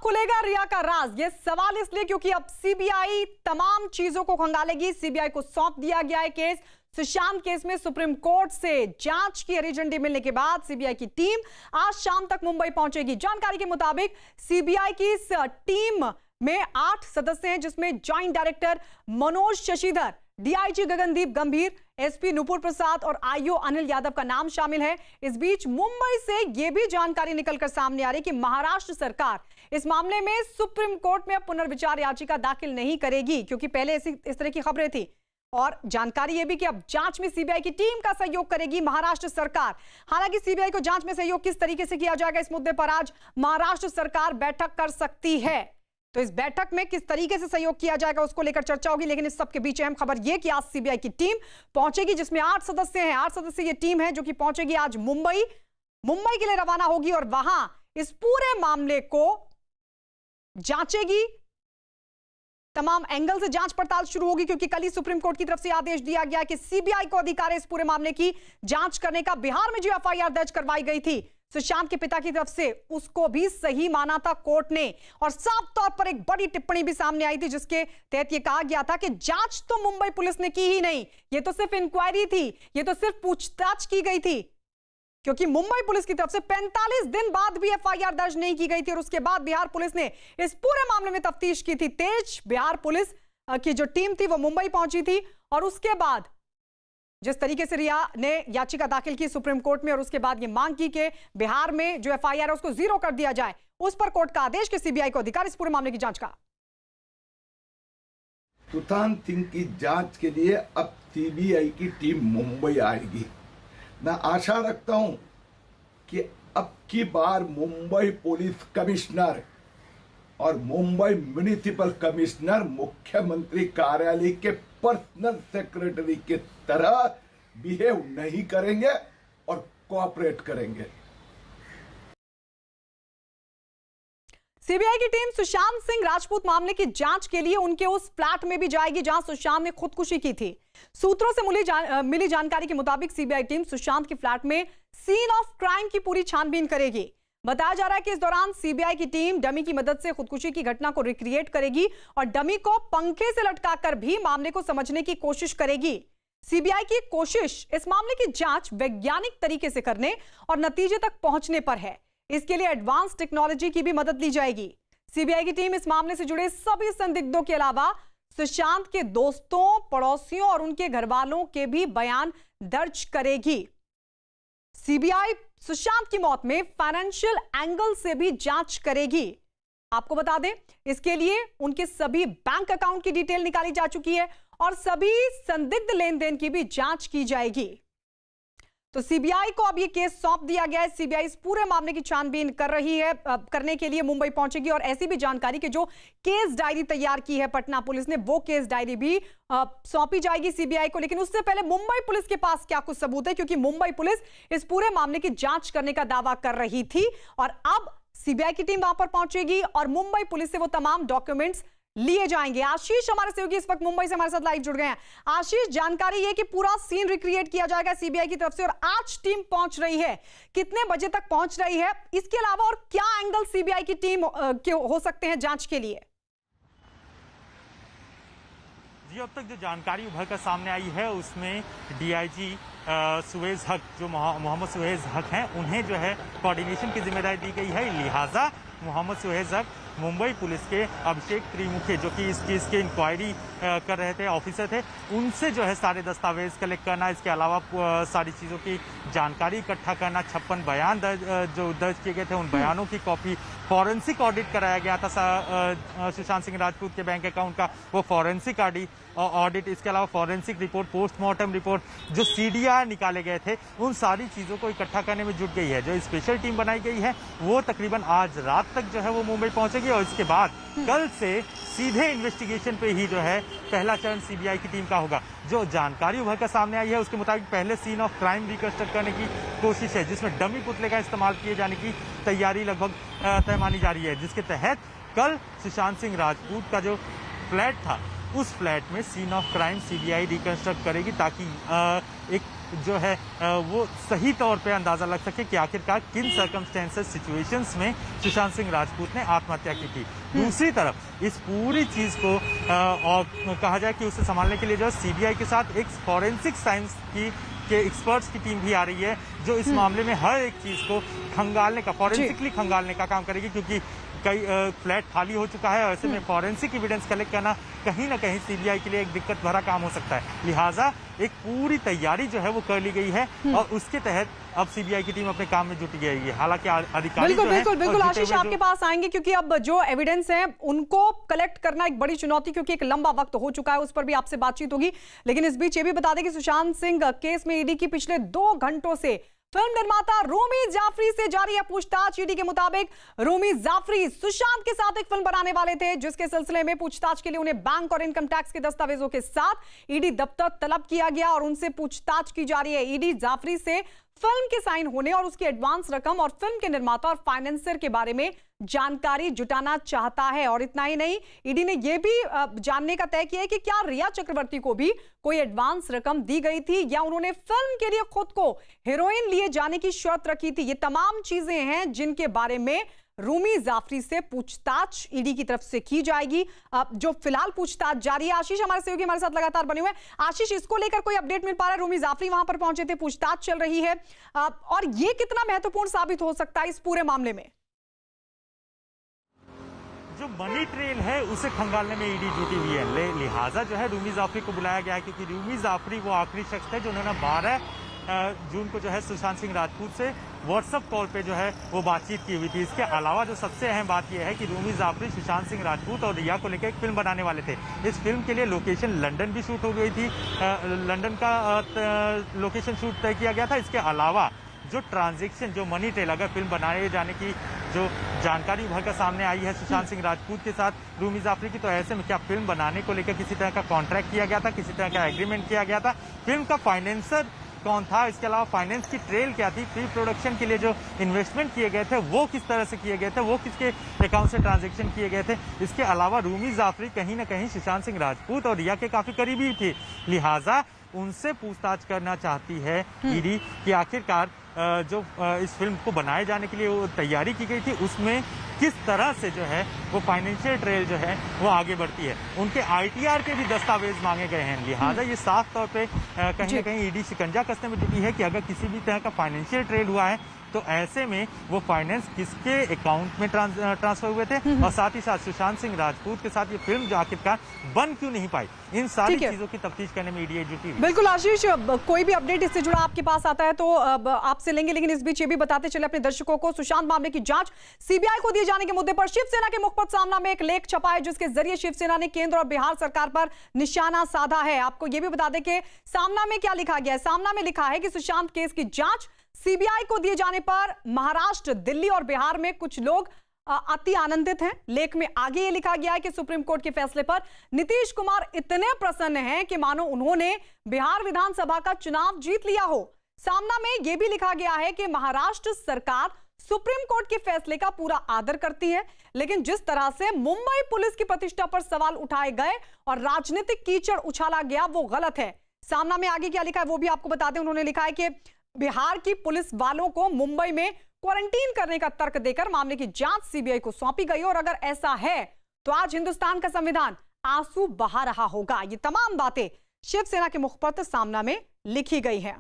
खुलेगा रिया का राज? ये सवाल इसलिए क्योंकि अब सीबीआई तमाम चीजों को खंगालेगी। सीबीआई को सौंप दिया गया है केस। सुशांत केस में सुप्रीम कोर्ट से जांच की हरी झंडी मिलने के बाद सीबीआई की टीम आज शाम तक मुंबई पहुंचेगी। जानकारी के मुताबिक सीबीआई की इस टीम में 8 सदस्य हैं, जिसमें joint director Manoj Shashidhar, DIG Gagandeep Gambhir, SP Nupur प्रसाद और आईओ अनिल यादव का नाम शामिल है। इस बीच मुंबई से यह भी जानकारी निकलकर सामने आ रही कि महाराष्ट्र सरकार इस मामले में सुप्रीम कोर्ट में पुनर्विचार याचिका दाखिल नहीं करेगी, क्योंकि पहले इस तरह की खबरें थी। और जानकारी यह भी कि अब जांच में सीबीआई की टीम का सहयोग करेगी महाराष्ट्र सरकार। हालांकि सीबीआई को जांच में सहयोग किस तरीके से किया जाएगा, इस मुद्दे पर आज महाराष्ट्र सरकार बैठक कर सकती है। तो इस बैठक में किस तरीके से सहयोग किया जाएगा उसको लेकर चर्चा होगी। लेकिन इस सब के बीच अहम खबर यह कि आज सीबीआई की टीम पहुंचेगी, जिसमें 8 सदस्य हैं। 8 सदस्य ये टीम है जो कि पहुंचेगी आज मुंबई के लिए रवाना होगी और वहां इस पूरे मामले को जांचेगी। तमाम एंगल से जांच पड़ताल शुरू होगी, क्योंकि कल ही सुप्रीम कोर्ट की तरफ से आदेश दिया गया कि सीबीआई को अधिकार है इस पूरे मामले की जांच करने का। बिहार में जो एफआईआर दर्ज करवाई गई थी सुशांत के पिता की तरफ से, उसको भी सही माना था कोर्ट ने। और साफ तौर पर एक बड़ी टिप्पणी भी सामने आई थी, जिसके तहत यह कहा गया था कि जांच तो मुंबई पुलिस ने की ही नहीं, यह तो सिर्फ इंक्वायरी थी, यह तो सिर्फ पूछताछ की गई थी, क्योंकि मुंबई पुलिस की तरफ से 45 दिन बाद भी एफआईआर दर्ज नहीं की गई थी। और उसके बाद बिहार पुलिस ने इस पूरे मामले में तफ्तीश की थी तेज। बिहार पुलिस की जो टीम थी वो मुंबई पहुंची थी और उसके बाद जिस तरीके से रिया ने याचिका दाखिल की सुप्रीम कोर्ट में और उसके बाद ये मांग की कि बिहार में जो एफआईआर है उसको जीरो कर दिया जाए, उस पर कोर्ट का आदेश कि सीबीआई को अधिकार इस पूरे मामले की जांच का। सुशांत सिंह की जांच के लिए अब सीबीआई की टीम मुंबई आएगी। मैं आशा रखता हूं कि अब की बार मुंबई पुलिस कमिश्नर और मुंबई म्युनिसिपल कमिश्नर मुख्यमंत्री कार्यालय के पर्सनल सेक्रेटरी की तरह बिहेव नहीं करेंगे और कोऑपरेट करेंगे। सीबीआई की टीम सुशांत सिंह राजपूत मामले की जांच के लिए उनके उस फ्लैट में भी जाएगी जहां सुशांत ने खुदकुशी की थी। सूत्रों से मिली जानकारी के मुताबिक सीबीआई टीम सुशांत के फ्लैट में सीन ऑफ क्राइम की पूरी छानबीन करेगी। बताया जा रहा है कि इस दौरान सीबीआई की टीम डमी की मदद से खुदकुशी की घटना को रिक्रिएट करेगी और डमी को पंखे से लटकाकर भी मामले को समझने की कोशिश करेगी। सीबीआई की कोशिश इस मामले की जांच वैज्ञानिक तरीके से करने और नतीजे तक पहुंचने पर है। इसके लिए एडवांस टेक्नोलॉजी की भी मदद ली जाएगी। सीबीआई की टीम इस मामले से जुड़े सभी संदिग्धों के अलावा सुशांत के दोस्तों, पड़ोसियों और उनके घर वालों के भी बयान दर्ज करेगी। सीबीआई सुशांत की मौत में फाइनेंशियल एंगल से भी जांच करेगी। आपको बता दें, इसके लिए उनके सभी बैंक अकाउंट की डिटेल निकाली जा चुकी है और सभी संदिग्ध लेन देन की भी जांच की जाएगी। तो सीबीआई को अब यह केस सौंप दिया गया है। सीबीआई इस पूरे मामले की छानबीन कर रही है, करने के लिए मुंबई पहुंचेगी। और ऐसी भी जानकारी कि जो केस डायरी तैयार की है पटना पुलिस ने, वो केस डायरी भी सौंपी जाएगी सीबीआई को। लेकिन उससे पहले मुंबई पुलिस के पास क्या कुछ सबूत है, क्योंकि मुंबई पुलिस इस पूरे मामले की जांच करने का दावा कर रही थी और अब सीबीआई की टीम वहां पर पहुंचेगी और मुंबई पुलिस से वो तमाम डॉक्यूमेंट्स लिए जाएंगे। आशीष हमारे सहयोगी इस वक्त मुंबई से हमारे साथ लाइव जुड़ गए हैं। आशीष, जानकारी ये कि पूरा सीन रिक्रिएट किया जाएगा सीबीआई की तरफ से और आज टीम पहुंच रही है, कितने बजे तक पहुंच रही है? इसके अलावा और क्या एंगल सीबीआई की टीम के हो सकते हैं जांच के लिए? जी, अब तक जो जानकारी उभर कर सामने आई है उसमें डीआईजी सुवेज हक, जो मोहम्मद सुवेज हक हैं, उन्हें जो है कोऑर्डिनेशन की जिम्मेदारी दी गई है। लिहाजा मोहम्मद सुवेज हक मुंबई पुलिस के अभिषेक त्रिमुखे, जो कि इस केस की इंक्वायरी कर रहे थे, ऑफिसर थे, उनसे जो है सारे दस्तावेज कलेक्ट करना, इसके अलावा सारी चीज़ों की जानकारी इकट्ठा करना, 56 बयान जो दर्ज किए गए थे उन बयानों की कॉपी, फॉरेंसिक ऑडिट कराया गया था सुशांत सिंह राजपूत के बैंक अकाउंट का, वो फॉरेंसिक ऑडिट, इसके अलावा फॉरेंसिक रिपोर्ट, पोस्टमार्टम रिपोर्ट, जो सीडीआर निकाले गए थे, उन सारी चीज़ों को इकट्ठा करने में जुट गई है। जो स्पेशल टीम बनाई गई है वो तकरीबन आज रात तक जो है वो मुंबई पहुंचेगी और इसके बाद कल से सीधे इन्वेस्टिगेशन पे ही जो है पहला चरण सीबीआई की टीम का होगा। जो जानकारी उभर कर सामने आई है उसके मुताबिक पहले सीन ऑफ क्राइम रिकंस्ट्रक्ट करने की कोशिश है, जिसमें डमी पुतले का इस्तेमाल किए जाने की तैयारी लगभग तय मानी जा रही है, जिसके तहत कल सुशांत सिंह राजपूत का जो फ्लैट था उस फ्लैट में scene of crime CBI reconstruct करेगी, ताकि एक जो है वो सही तौर पे अंदाजा लग सके कि आखिरकार किन सर्कमस्टेंसेस सिचुएशंस में सुशांत सिंह राजपूत ने आत्महत्या की थी। दूसरी तरफ इस पूरी चीज को और कहा जाए कि उसे संभालने के लिए जो सीबीआई के साथ एक फॉरेंसिक साइंस के एक्सपर्ट्स की टीम भी आ रही है, जो इस मामले में हर एक चीज को खंगालने का, फॉरेंसिकली खंगालने का काम करेगी, क्योंकि कई फ्लैट खाली हो चुका है और ऐसे में फॉरेंसिक एविडेंस कलेक्ट करना कहीं ना कहीं सीबीआई के लिए एक दिक्कत भरा काम हो सकता है। लिहाजा एक पूरी तैयारी जो है वो कर ली गई है और उसके तहत अब सीबीआई की टीम अपने काम में जुटी गई है। हालांकि अधिकारी बिल्कुल आशीष आपके पास आएंगे, क्योंकि अब जो एविडेंस है उनको कलेक्ट करना एक बड़ी चुनौती, क्योंकि एक लंबा वक्त हो चुका है, उस पर भी आपसे बातचीत होगी। लेकिन इस बीच ये भी बता दें कि सुशांत सिंह केस में ईडी की पिछले 2 घंटों से फिल्म निर्माता रूमी जाफरी से जारी है पूछताछ। ईडी के मुताबिक रूमी जाफरी सुशांत के साथ एक फिल्म बनाने वाले थे, जिसके सिलसिले में पूछताछ के लिए उन्हें बैंक और इनकम टैक्स के दस्तावेजों के साथ ईडी दफ्तर तलब किया गया और उनसे पूछताछ की जा रही है। ईडी जाफरी से फिल्म के साइन होने और उसकी एडवांस रकम और फिल्म के निर्माता और फाइनेंसर के बारे में जानकारी जुटाना चाहता है। और इतना ही नहीं, ईडी ने यह भी जानने का तय किया है कि क्या रिया चक्रवर्ती को भी कोई एडवांस रकम दी गई थी या उन्होंने फिल्म के लिए खुद को हीरोइन लिए जाने की शर्त रखी थी। ये तमाम चीजें हैं जिनके बारे में रूमी जाफरी से पूछताछ ईडी की तरफ से की जाएगी, जो फिलहाल पूछताछ जारी है। आशीष हमारे सहयोगी हमारे साथ लगातार बने हुए हैं। आशीष, इसको लेकर कोई अपडेट मिल पा रहा है? रूमी जाफरी वहां पर पहुंचे थे, पूछताछ चल रही है, और ये कितना महत्वपूर्ण साबित हो सकता है इस पूरे मामले में? जो मनी ट्रेल है उसे खंगालने में ईडी जुटी हुई है। लिहाजा जो है रूमी जाफरी को बुलाया गया है, क्योंकि रूमी जाफरी वो आखिरी शख्स थे जिन्होंने 12 जून को जो है सुशांत सिंह राजपूत से व्हाट्सएप कॉल पे जो है वो बातचीत की हुई थी। इसके अलावा जो सबसे अहम बात यह है कि रूमी जाफरी सुशांत सिंह राजपूत और रिया को लेकर एक फिल्म बनाने वाले थे। इस फिल्म के लिए लोकेशन लंदन भी शूट हो गई थी, लंदन का लोकेशन शूट तय किया गया था। इसके अलावा जो ट्रांजैक्शन, जो मनी ट्रेल, अगर फिल्म बनाए जाने की जो जानकारी उभर कर सामने आई है सुशांत सिंह राजपूत के साथ रूमी जाफरी की, तो ऐसे में क्या फिल्म बनाने को लेकर किसी तरह का कॉन्ट्रैक्ट किया गया था, किसी तरह का एग्रीमेंट किया गया था, फिल्म का फाइनेंसर कौन था, इसके अलावा फाइनेंस की ट्रेल क्या थी, प्री प्रोडक्शन के लिए जो इन्वेस्टमेंट किए गए थे वो किस तरह से किए गए थे, वो किसके अकाउंट से ट्रांजैक्शन किए गए थे। इसके अलावा रूमी जाफरी कहीं ना कहीं सुशांत सिंह राजपूत और रिया के काफी करीबी थी। लिहाजा उनसे पूछताछ करना चाहती है ईडी कि आखिरकार जो इस फिल्म को बनाए जाने के लिए वो तैयारी की गई थी उसमें किस तरह से जो है वो फाइनेंशियल ट्रेल जो है वो आगे बढ़ती है। उनके आईटीआर के भी दस्तावेज मांगे गए हैं। लिहाजा ये साफ तौर पे कहीं ना कहीं ईडी शिकंजा कसने में जुटी है कि अगर किसी भी तरह का फाइनेंशियल ट्रेल हुआ है तो ऐसे में वो फाइनेंस किसके अकाउंट में ट्रांसफर हुए थे, और साथ ही साथ सुशांत सिंह राजपूत के साथ ये फिल्म जो आखिरकार बन क्यों नहीं पाई, इन सारी चीजों की तफ्तीश करने में ईडी जुटी हुई। बिल्कुल आशीष, कोई भी अपडेट इससे जुड़ा आपके पास आता है तो आपसे लेंगे, लेकिन इस बीच ये भी बताते चले अपने दर्शकों को, सुशांत मामले की जांच सीबीआई को दिए जाने के मुद्दे पर शिवसेना के मुखपत्र सामना में एक लेख छपा है, जिसके जरिए शिवसेना ने केंद्र और बिहार सरकार पर निशाना साधा है। आपको यह भी बता दें कि सामना में क्या लिखा गया है। सामना में लिखा है कि सुशांत केस की जांच सीबीआई को दिए जाने पर महाराष्ट्र, दिल्ली और बिहार में कुछ लोग अति आनंदित हैं। लेख में आगे ये लिखा गया है कि सुप्रीम कोर्ट के फैसले पर नीतीश कुमार इतने प्रसन्न हैं कि मानो उन्होंने बिहार विधानसभा का चुनाव जीत लिया हो। सामना में यह भी लिखा गया है कि महाराष्ट्र सरकार सुप्रीम कोर्ट के फैसले का पूरा आदर करती है, लेकिन जिस तरह से मुंबई पुलिस की प्रतिष्ठा पर सवाल उठाए गए और राजनीतिक कीचड़ उछाला गया वो गलत है। सामना में आगे क्या लिखा है वो भी आपको बता दें। उन्होंने लिखा है कि बिहार की पुलिस वालों को मुंबई में क्वारंटीन करने का तर्क देकर मामले की जांच सीबीआई को सौंपी गई, और अगर ऐसा है तो आज हिंदुस्तान का संविधान आंसू बहा रहा होगा। ये तमाम बातें शिवसेना के मुखपत्र सामना में लिखी गई हैं।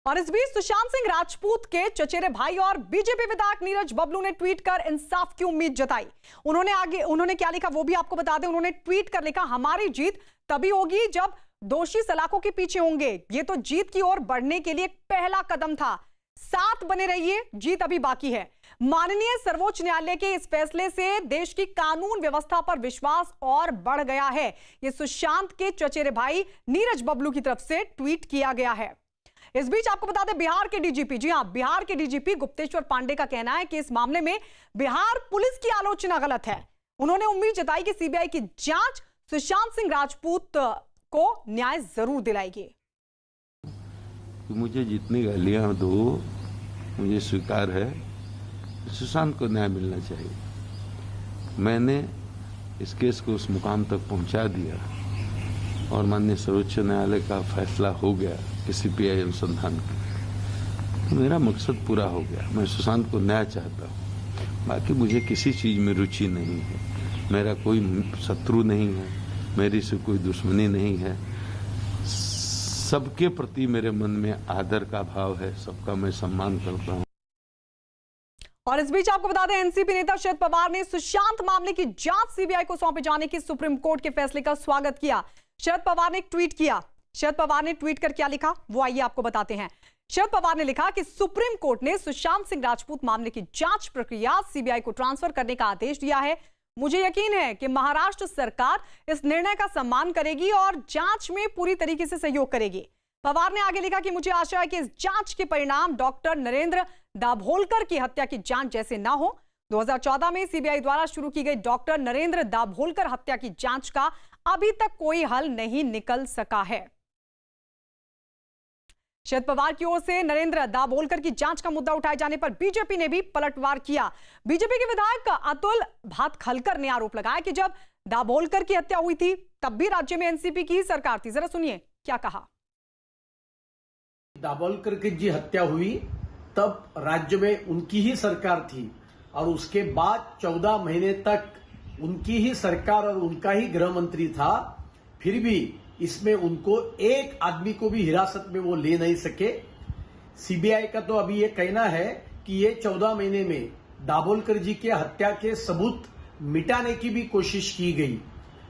और इस बीच सुशांत सिंह राजपूत के चचेरे भाई और बीजेपी विधायक नीरज बबलू ने ट्वीट कर इंसाफ की उम्मीद जताई। उन्होंने क्या लिखा वो भी आपको बता दें। उन्होंने ट्वीट कर लिखा, हमारी जीत तभी होगी जब दोषी सलाखों के पीछे होंगे। ये तो जीत की ओर बढ़ने के लिए पहला कदम था, साथ बने रहिए, जीत अभी बाकी है। माननीय सर्वोच्च न्यायालय के इस फैसले से देश की कानून व्यवस्था पर विश्वास और बढ़ गया है। ये सुशांत के चचेरे भाई नीरज बबलू की तरफ से ट्वीट किया गया है। इस बीच आपको बता दें, बिहार के डीजीपी, जी हां, बिहार के डीजीपी गुप्तेश्वर पांडे का कहना है कि इस मामले में बिहार पुलिस की आलोचना गलत है। उन्होंने उम्मीद जताई कि सीबीआई की जांच सुशांत सिंह राजपूत को न्याय जरूर दिलाएगी। मुझे जितनी गालियां दो मुझे स्वीकार है, सुशांत को न्याय मिलना चाहिए। मैंने इस केस को उस मुकाम तक पहुंचा दिया और माननीय सर्वोच्च न्यायालय का फैसला हो गया कि सीबीआई अनुसंधान करे, तो मेरा मकसद पूरा हो गया। मैं सुशांत को न्याय चाहता हूँ। बाकी मुझे किसी चीज में रुचि नहीं है, मेरा कोई शत्रु नहीं है, मेरी से कोई दुश्मनी नहीं है। सबके प्रति मेरे मन में आदर का भाव है, सबका मैं सम्मान करता हूँ। और इस बीच आपको बता दें, एनसीपी नेता शरद पवार ने सुशांत मामले की जांच सीबीआई को सौंपे जाने के सुप्रीम कोर्ट के फैसले का स्वागत किया। शरद पवार ने एक ट्वीट किया। शरद पवार ने ट्वीट कर क्या लिखा, वो आइए आपको बताते हैं। शरद पवार ने लिखा कि सुप्रीम कोर्ट ने सुशांत सिंह राजपूत मामले की जांच प्रक्रिया सीबीआई को ट्रांसफर करने का आदेश दिया है। मुझे यकीन है कि महाराष्ट्र सरकार इस निर्णय का सम्मान करेगी और जांच में पूरी तरीके से सहयोग करेगी। पवार ने आगे लिखा कि मुझे आशा है कि इस जांच के परिणाम डॉक्टर नरेंद्र दाभोलकर की हत्या की जांच जैसे ना हो। 2014 में सीबीआई द्वारा शुरू की गई डॉक्टर नरेंद्र दाभोलकर हत्या की जांच का अभी तक कोई हल नहीं निकल सका है। शरद पवार की ओर से नरेंद्र दाभोलकर की जांच का मुद्दा उठाए जाने पर बीजेपी ने भी पलटवार किया। बीजेपी के विधायक अतुल भातखलकर ने आरोप लगाया कि जब दाभोलकर की हत्या हुई थी तब भी राज्य में एनसीपी की ही सरकार थी। जरा सुनिए क्या कहा। दाभोलकर की जी हत्या हुई तब राज्य में उनकी ही सरकार थी और उसके बाद 14 महीने तक उनकी ही सरकार और उनका ही गृह मंत्री था, फिर भी इसमें उनको एक आदमी को भी हिरासत में वो ले नहीं सके। सीबीआई का तो अभी ये कहना है कि ये 14 महीने में दाभोलकर जी के हत्या के सबूत मिटाने की भी कोशिश की गई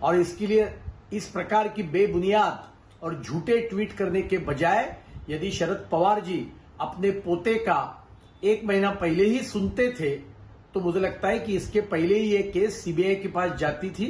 और इसके लिए इस प्रकार की बेबुनियाद और झूठे ट्वीट करने के बजाय यदि शरद पवार जी अपने पोते का 1 महीना पहले ही सुनते थे तो मुझे लगता है कि इसके पहले ही ये केस सीबीआई के पास जाती थी।